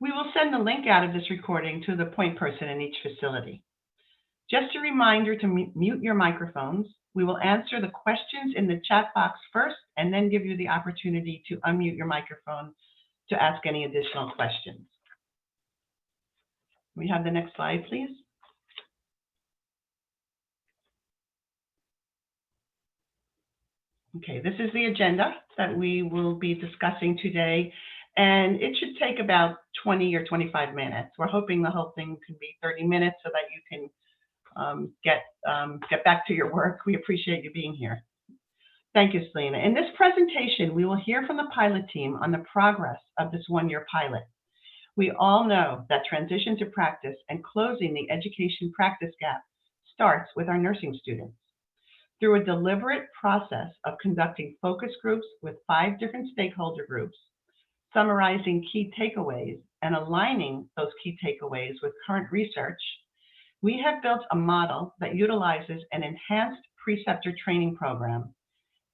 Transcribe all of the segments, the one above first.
We will send the link out of this recording to the point person in each facility. Just a reminder to mute your microphones. We will answer the questions in the chat box first and then give you the opportunity to unmute your microphone to ask any additional questions. We have the next slide, please. Okay, this is the agenda that we will be discussing today, and it should take about 20 or 25 minutes. We're hoping the whole thing can be 30 minutes so that you can get back to your work. We appreciate you being here. Thank you, Selena. In this presentation, we will hear from the pilot team on the progress of this one-year pilot. We all know that transition to practice and closing the education practice gap starts with our nursing students. Through a deliberate process of conducting focus groups with 5 different stakeholder groups, summarizing key takeaways and aligning those key takeaways with current research, we have built a model that utilizes an enhanced preceptor training program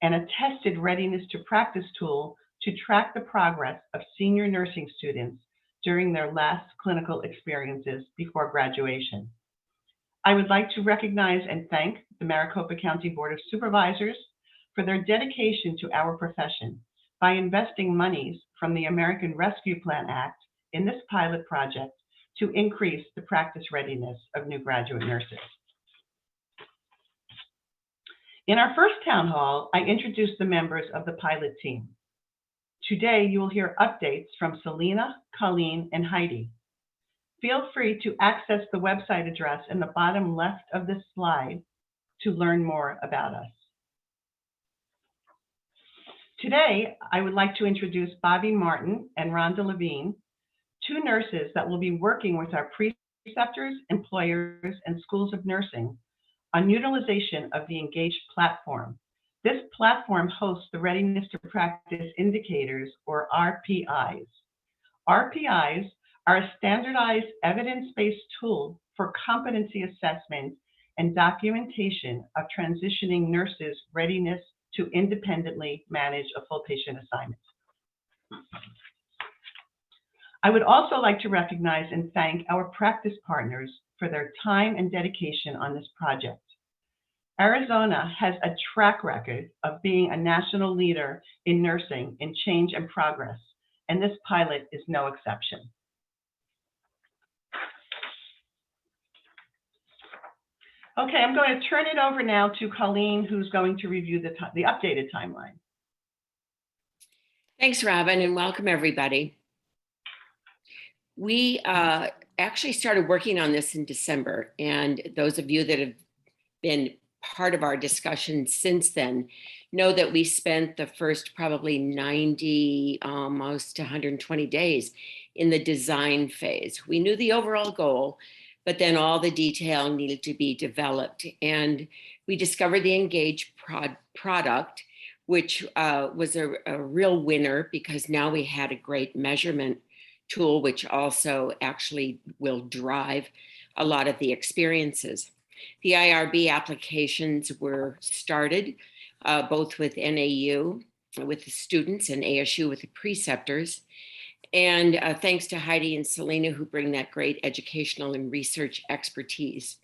and a tested readiness to practice tool to track the progress of senior nursing students during their last clinical experiences before graduation. I would like to recognize and thank the Maricopa County Board of Supervisors for their dedication to our profession by investing monies from the American Rescue Plan Act in this pilot project to increase the practice readiness of new graduate nurses. In our first town hall, I introduced the members of the pilot team. Today, you will hear updates from Selena, Colleen, and Heidi. Feel free to access the website address in the bottom left of this slide to learn more about us. Today, I would like to introduce Bobby Martin and Rhonda Levine, 2 nurses that will be working with our preceptors, employers, and schools of nursing on utilization of the Engage platform. This platform hosts the Readiness to Practice Indicators, or RPIs. RPIs are a standardized evidence-based tool for competency assessment and documentation of transitioning nurses' readiness to independently manage a full patient assignment. I would also like to recognize and thank our practice partners for their time and dedication on this project. Arizona has a track record of being a national leader in nursing in change and progress, and this pilot is no exception. Okay, I'm going to turn it over now to Colleen, who's going to review the updated timeline. Thanks, Robin, and welcome everybody. We actually started working on this in December, and those of you that have been part of our discussion since then know that we spent the first probably 90, almost 120 days in the design phase. We knew the overall goal, but then all the detail needed to be developed. And we discovered the Engage product, which was a real winner because now we had a great measurement tool, which also actually will drive a lot of the experiences. The IRB applications were started, both with NAU, with the students, and ASU with the preceptors. And thanks to Heidi and Selena, who bring that great educational and research expertise.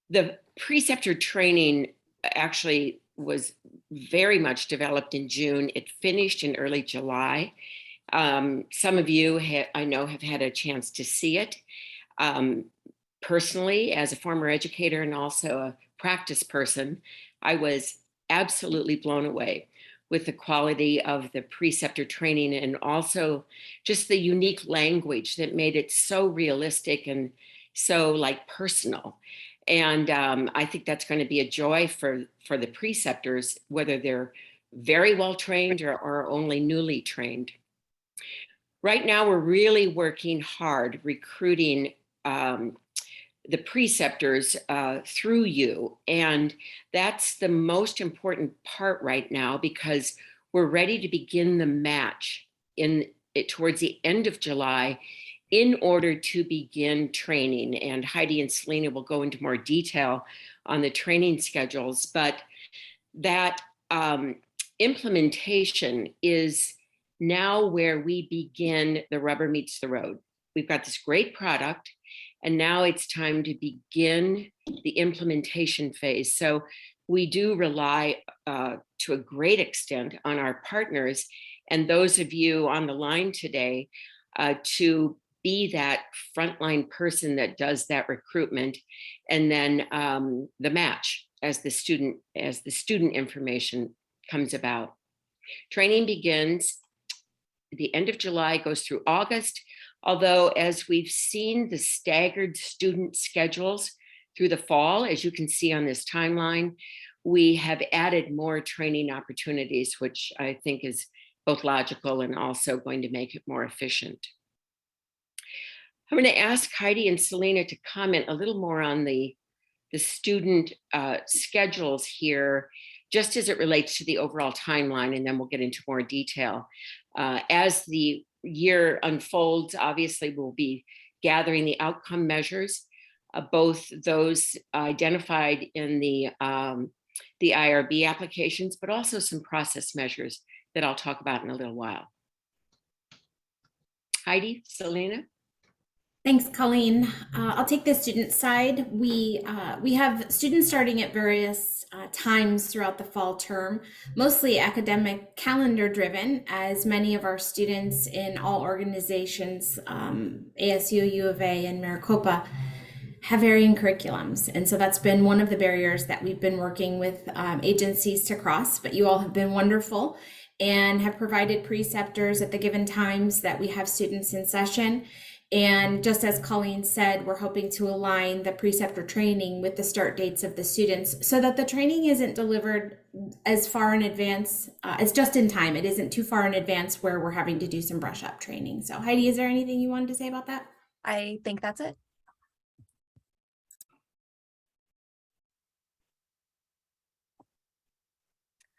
The preceptor training actually was very much developed in June. It finished in early July. Some of you, I know, have had a chance to see it. Personally, as a former educator and also a practice person, I was absolutely blown away with the quality of the preceptor training and also just the unique language that made it so realistic and so personal. And I think that's going to be a joy for the preceptors, whether they're very well trained or only newly trained. Right now, we're really working hard recruiting the preceptors through you. And that's the most important part right now because we're ready to begin the match towards the end of July in order to begin training. And Heidi and Selena will go into more detail on the training schedules, but that implementation is now where we begin the rubber meets the road. We've got this great product, and now it's time to begin the implementation phase. So we do rely to a great extent on our partners and those of you on the line today to be that frontline person that does that recruitment, and then the match as the student information comes about. Training begins the end of July, goes through August, although as we've seen the staggered student schedules through the fall, as you can see on this timeline, we have added more training opportunities, which I think is both logical and also going to make it more efficient. I'm going to ask Heidi and Selena to comment a little more on the student schedules here, just as it relates to the overall timeline, and then we'll get into more detail. As the year unfolds, obviously we'll be gathering the outcome measures, both those identified in the IRB applications, but also some process measures that I'll talk about in a little while. Heidi, Selena? Thanks, Colleen. I'll take the student side. We have students starting at various times throughout the fall term, mostly academic calendar driven, as many of our students in all organizations, ASU, U of A, and Maricopa, have varying curriculums. And so that's been one of the barriers that we've been working with agencies to cross, but you all have been wonderful and have provided preceptors at the given times that we have students in session. And just as Colleen said, we're hoping to align the preceptor training with the start dates of the students so that the training isn't delivered as far in advance, as just in time. It isn't too far in advance where we're having to do some brush up training. So Heidi, is there anything you wanted to say about that? I think that's it.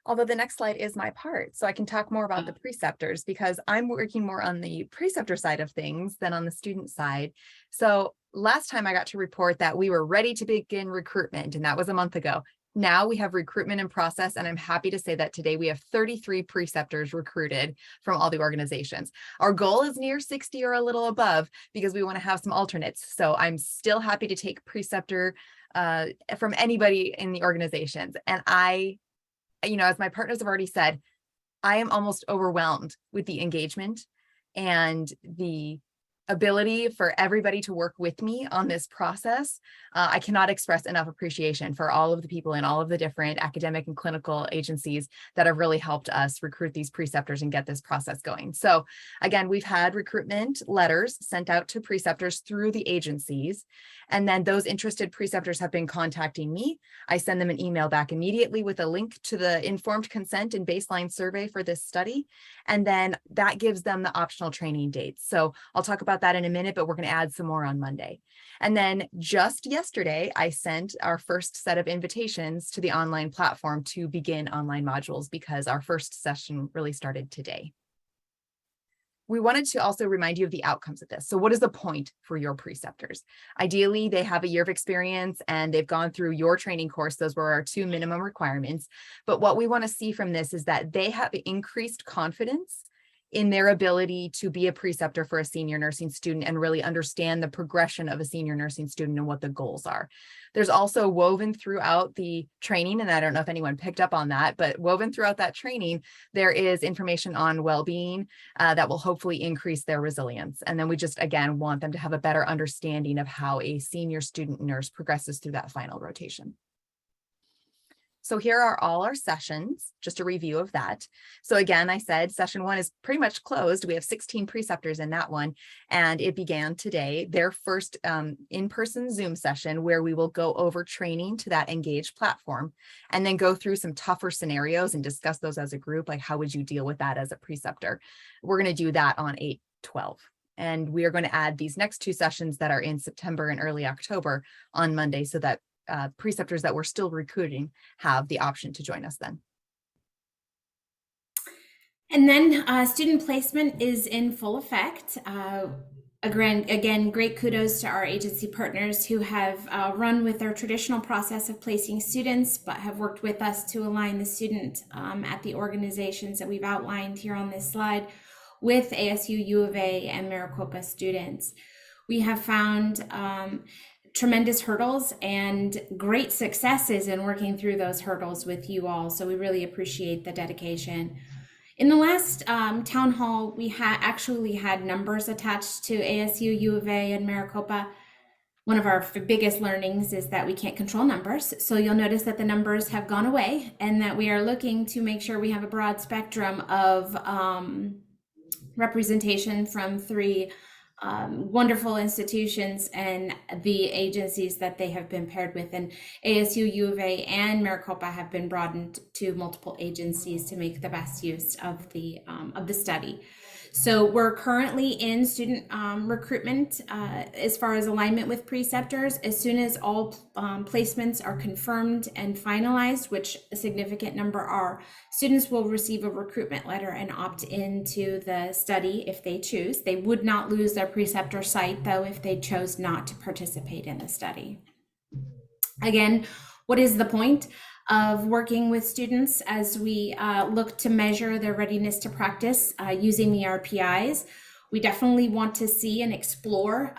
Although the next slide is my part, so I can talk more about the preceptors because I'm working more on the preceptor side of things than on the student side. So last time I got to report that we were ready to begin recruitment, and that was a month ago. Now we have recruitment in process, and I'm happy to say that today we have 33 preceptors recruited from all the organizations. Our goal is near 60 or a little above because we want to have some alternates. So I'm still happy to take preceptor from anybody in the organizations. And as my partners have already said, I am almost overwhelmed with the engagement and the ability for everybody to work with me on this process. I cannot express enough appreciation for all of the people in all of the different academic and clinical agencies that have really helped us recruit these preceptors and get this process going. So again, we've had recruitment letters sent out to preceptors through the agencies, and then those interested preceptors have been contacting me. I send them an email back immediately with a link to the informed consent and baseline survey for this study. And then that gives them the optional training dates. So I'll talk about that in a minute, but we're going to add some more on Monday. And then just yesterday, I sent our first set of invitations to the online platform to begin online modules because our first session really started today. We wanted to also remind you of the outcomes of this. So what is the point for your preceptors? Ideally, they have a year of experience and they've gone through your training course. Those were our 2 minimum requirements. But what we want to see from this is that they have increased confidence in their ability to be a preceptor for a senior nursing student and really understand the progression of a senior nursing student and what the goals are. There's also woven throughout the training, and I don't know if anyone picked up on that, but woven throughout that training, there is information on well-being that will hopefully increase their resilience. And then we just, again, want them to have a better understanding of how a senior student nurse progresses through that final rotation. So here are all our sessions, just a review of that. So again, I said session 1 is pretty much closed. We have 16 preceptors in that one, and it began today, their first in-person Zoom session where we will go over training to that Engage platform and then go through some tougher scenarios and discuss those as a group, like how would you deal with that as a preceptor? We're going to do that on 8/12. And we are going to add these next 2 sessions that are in September and early October on Monday so that preceptors that we're still recruiting have the option to join us then. And then student placement is in full effect. Again, great kudos to our agency partners who have run with their traditional process of placing students, but have worked with us to align the student at the organizations that we've outlined here on this slide with ASU, U of A, and Maricopa students. We have found tremendous hurdles and great successes in working through those hurdles with you all. So we really appreciate the dedication. In the last town hall, we actually had numbers attached to ASU, U of A, and Maricopa. One of our biggest learnings is that we can't control numbers. So you'll notice that the numbers have gone away and that we are looking to make sure we have a broad spectrum of representation from 3 wonderful institutions and the agencies that they have been paired with. And ASU, U of A, and Maricopa have been broadened to multiple agencies to make the best use of the study. So we're currently in student recruitment as far as alignment with preceptors. As soon as all placements are confirmed and finalized, which a significant number are, students will receive a recruitment letter and opt into the study if they choose. They would not lose their preceptor site, though, if they chose not to participate in the study. Again, what is the point of working with students as we look to measure their readiness to practice using the RPIs? We definitely want to see and explore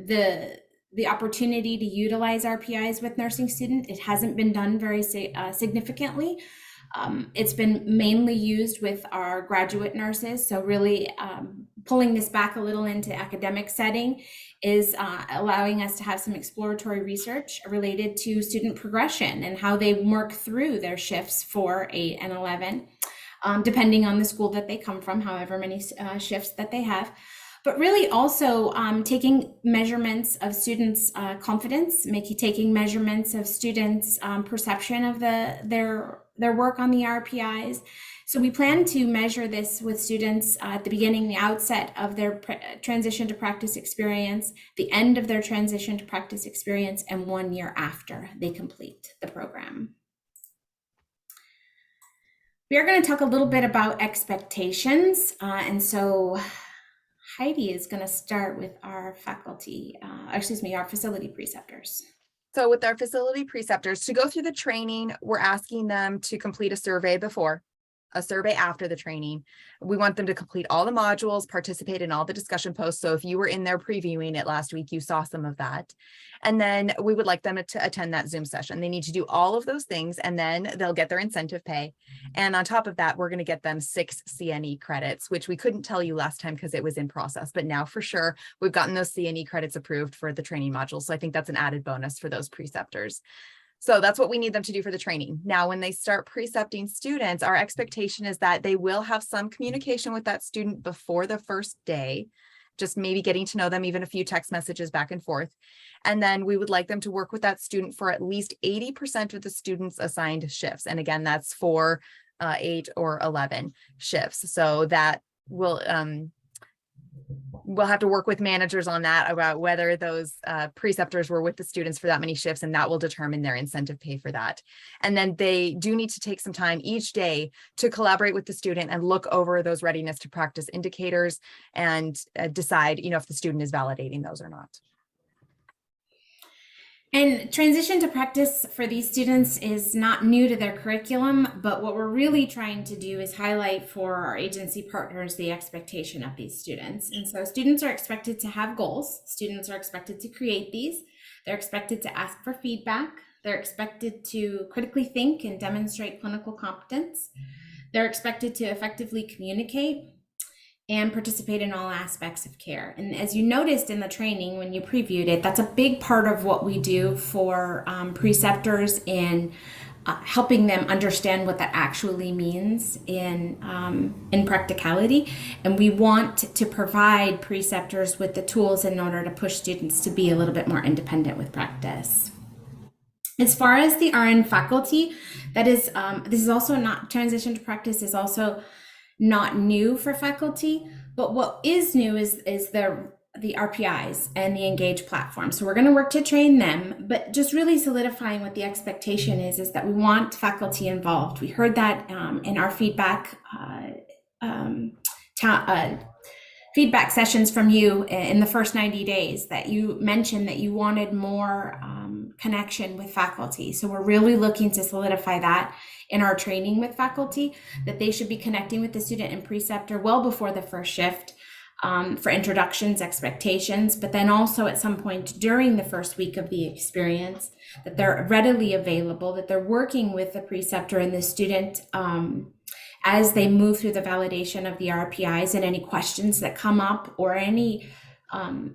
the opportunity to utilize RPIs with nursing students. It hasn't been done very significantly. It's been mainly used with our graduate nurses. So really pulling this back a little into academic setting is allowing us to have some exploratory research related to student progression and how they work through their shifts 4, 8, and 11, depending on the school that they come from, however many shifts that they have. But really also taking measurements of students' confidence, taking measurements of students' perception of their work on the RPIs. So we plan to measure this with students at the beginning, the outset of their transition to practice experience, the end of their transition to practice experience, and 1 year after they complete the program. We are going to talk a little bit about expectations. And so Heidi is going to start with our our facility preceptors. So with our facility preceptors, to go through the training, we're asking them to complete a survey before, a survey after the training. We want them to complete all the modules, participate in all the discussion posts. So if you were in there previewing it last week, you saw some of that. And then we would like them to attend that Zoom session. They need to do all of those things, and then they'll get their incentive pay. And on top of that, we're going to get them 6 CNE credits, which we couldn't tell you last time because it was in process. But now for sure, we've gotten those CNE credits approved for the training modules. So I think that's an added bonus for those preceptors. So that's what we need them to do for the training. Now, when they start precepting students, our expectation is that they will have some communication with that student before the first day, just maybe getting to know them, even a few text messages back and forth. And then we would like them to work with that student for at least 80% of the students assigned shifts. And again, that's for 8 or 11 shifts. So that will, we'll have to work with managers on that about whether those preceptors were with the students for that many shifts, and that will determine their incentive pay for that. And then they do need to take some time each day to collaborate with the student and look over those readiness to practice indicators and decide, if the student is validating those or not. And transition to practice for these students is not new to their curriculum, but what we're really trying to do is highlight for our agency partners the expectation of these students. And so students are expected to have goals. Students are expected to create these. They're expected to ask for feedback. They're expected to critically think and demonstrate clinical competence. They're expected to effectively communicate and participate in all aspects of care. And as you noticed in the training when you previewed it, that's a big part of what we do for preceptors in helping them understand what that actually means in practicality. And we want to provide preceptors with the tools in order to push students to be a little bit more independent with practice. As far as the RN faculty, that is, this is also not, transition to practice is also not new for faculty, but what is new is the RPIs and the Engage platform. So we're going to work to train them, but just really solidifying what the expectation is that we want faculty involved. We heard that in our feedback feedback sessions from you in the first 90 days, that you mentioned that you wanted more connection with faculty. So we're really looking to solidify that in our training with faculty, that they should be connecting with the student and preceptor well before the first shift, for introductions, expectations, but then also at some point during the first week of the experience, that they're readily available, that they're working with the preceptor and the student as they move through the validation of the RPIs and any questions that come up or any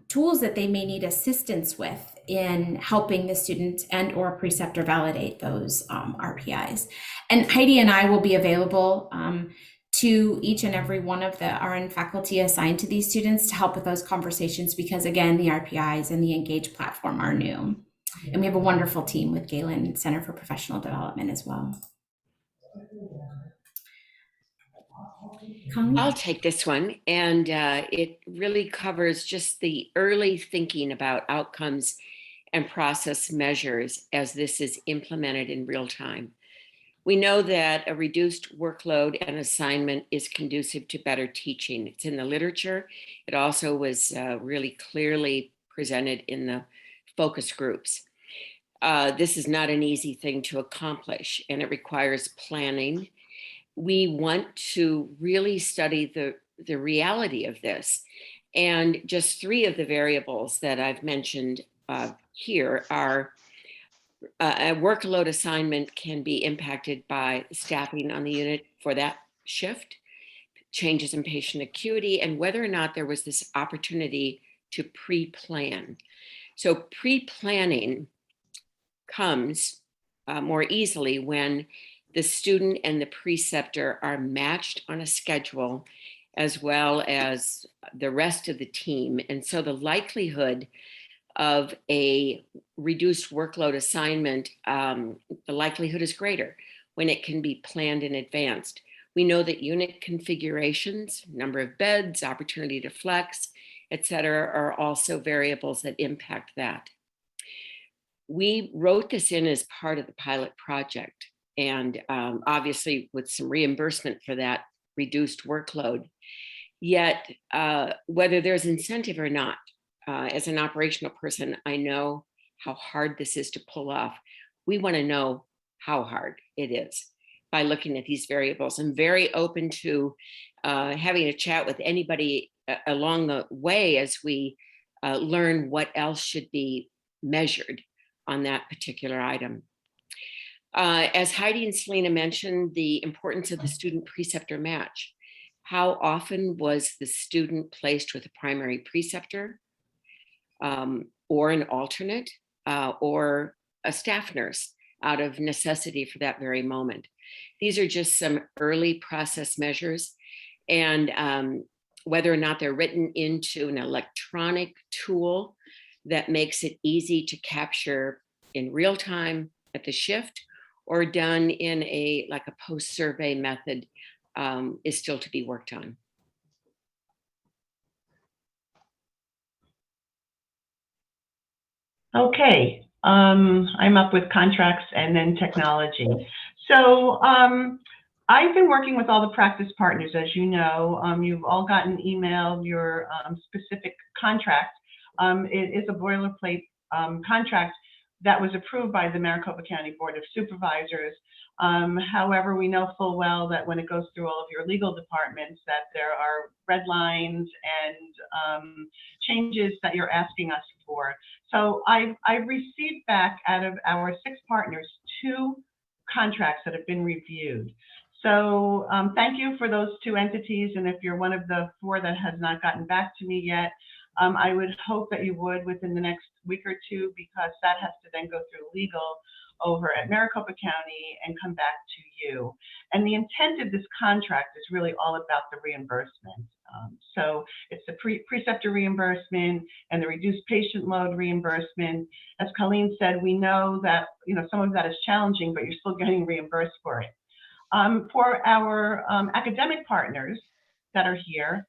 tools that they may need assistance with in helping the student and or preceptor validate those RPIs. And Heidi and I will be available to each and every one of the RN faculty assigned to these students to help with those conversations, because again, the RPIs and the Engage platform are new. And we have a wonderful team with Galen Center for Professional Development as well. Colleen? I'll take this one, and it really covers just the early thinking about outcomes and process measures as this is implemented in real time. We know that a reduced workload and assignment is conducive to better teaching. It's in the literature. It also was really clearly presented in the focus groups. This is not an easy thing to accomplish, and it requires planning. We want to really study the reality of this. And just 3 of the variables that I've mentioned here are a workload assignment can be impacted by staffing on the unit for that shift, changes in patient acuity, and whether or not there was this opportunity to pre-plan. So pre-planning comes more easily when the student and the preceptor are matched on a schedule, as well as the rest of the team. And so the likelihood of a reduced workload assignment, the likelihood is greater when it can be planned in advance. We know that unit configurations, number of beds, opportunity to flex, et cetera, are also variables that impact that. We wrote this in as part of the pilot project, and obviously with some reimbursement for that reduced workload. Yet, whether there's incentive or not, as an operational person, I know how hard this is to pull off. We want to know how hard it is by looking at these variables. I'm very open to having a chat with anybody along the way as we learn what else should be measured on that particular item. As Heidi and Selena mentioned, the importance of the student preceptor match. How often was the student placed with a primary preceptor or an alternate or a staff nurse out of necessity for that very moment? These are just some early process measures, and whether or not they're written into an electronic tool that makes it easy to capture in real time at the shift, or done in a post-survey method is still to be worked on. Okay, I'm up with contracts and then technology. So I've been working with all the practice partners, as you know. You've all gotten emailed your specific contract. It is a boilerplate contract that was approved by the Maricopa County Board of Supervisors. However, we know full well that when it goes through all of your legal departments, that there are red lines and changes that you're asking us for. So I've received back out of our 6 partners 2 contracts that have been reviewed. So thank you for those 2 entities. And if you're one of the 4 that has not gotten back to me yet, I would hope that you would within the next week or 2, because that has to then go through legal over at Maricopa County and come back to you. And the intent of this contract is really all about the reimbursement. So it's the preceptor reimbursement and the reduced patient load reimbursement. As Colleen said, we know that some of that is challenging, but you're still getting reimbursed for it. For our academic partners that are here,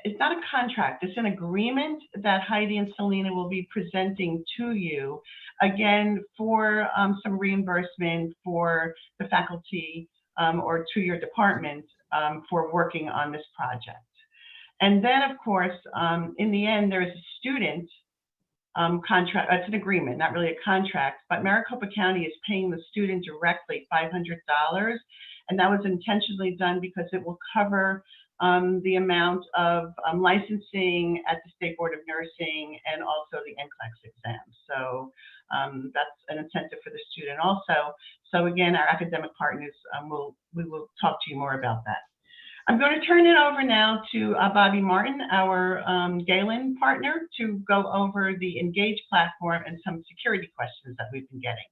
it's not a contract, it's an agreement that Heidi and Selena will be presenting to you, again, for some reimbursement for the faculty or to your department for working on this project. And then, of course, in the end, there's a student contract. It's an agreement, not really a contract, but Maricopa County is paying the student directly $500. And that was intentionally done because it will cover the amount of licensing at the State Board of Nursing and also the NCLEX exam. So that's an incentive for the student also. So again, our academic partners, we will talk to you more about that. I'm going to turn it over now to Bobby Martin, our Galen partner, to go over the Engage platform and some security questions that we've been getting.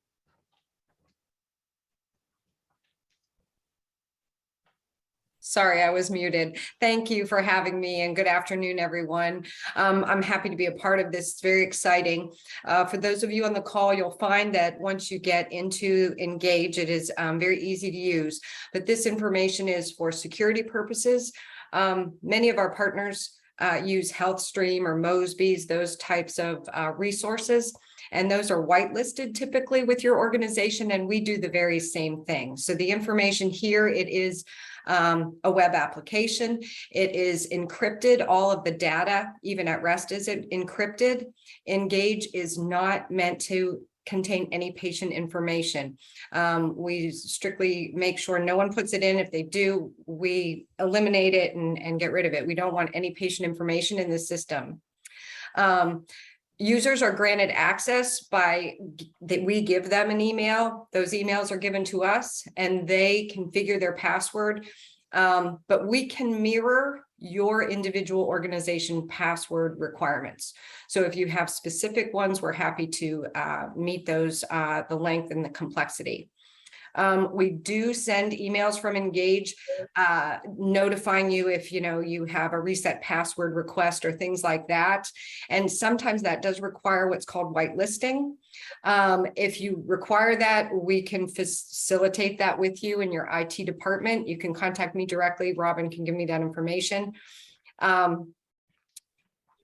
Sorry, I was muted. Thank you for having me, and good afternoon, everyone. I'm happy to be a part of this. It's very exciting. For those of you on the call, you'll find that once you get into Engage, it is very easy to use, but this information is for security purposes. Many of our partners use HealthStream or Mosby's, those types of resources. And those are whitelisted typically with your organization, and we do the very same thing. So the information here, it is a web application. It is encrypted. All of the data, even at rest, is encrypted. Engage is not meant to contain any patient information. We strictly make sure no one puts it in. If they do, we eliminate it and get rid of it. We don't want any patient information in the system. Users are granted access by that we give them an email. Those emails are given to us and they configure their password. But we can mirror your individual organization password requirements. So if you have specific ones, we're happy to meet those, the length and the complexity. We do send emails from Engage notifying you if you have a reset password request or things like that. And sometimes that does require what's called whitelisting. If you require that, we can facilitate that with you in your IT department. You can contact me directly. Robin can give me that information.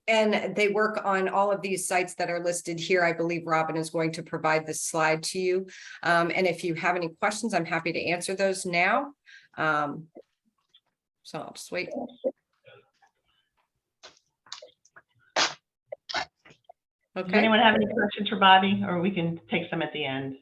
And they work on all of these sites that are listed here. I believe Robin is going to provide this slide to you. And if you have any questions, I'm happy to answer those now. So I'll just wait. Okay. Does anyone have any questions for Bobby, or we can take some at the end?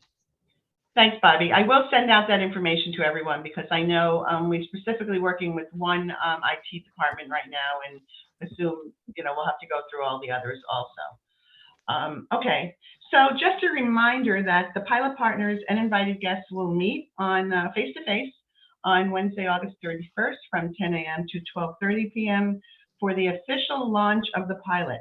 Thanks, Bobby. I will send out that information to everyone because I know we're specifically working with one IT department right now, and assume we'll have to go through all the others also. Okay, so just a reminder that the pilot partners and invited guests will meet on face-to-face on Wednesday, August 31st from 10 a.m. to 12:30 p.m. for the official launch of the pilot.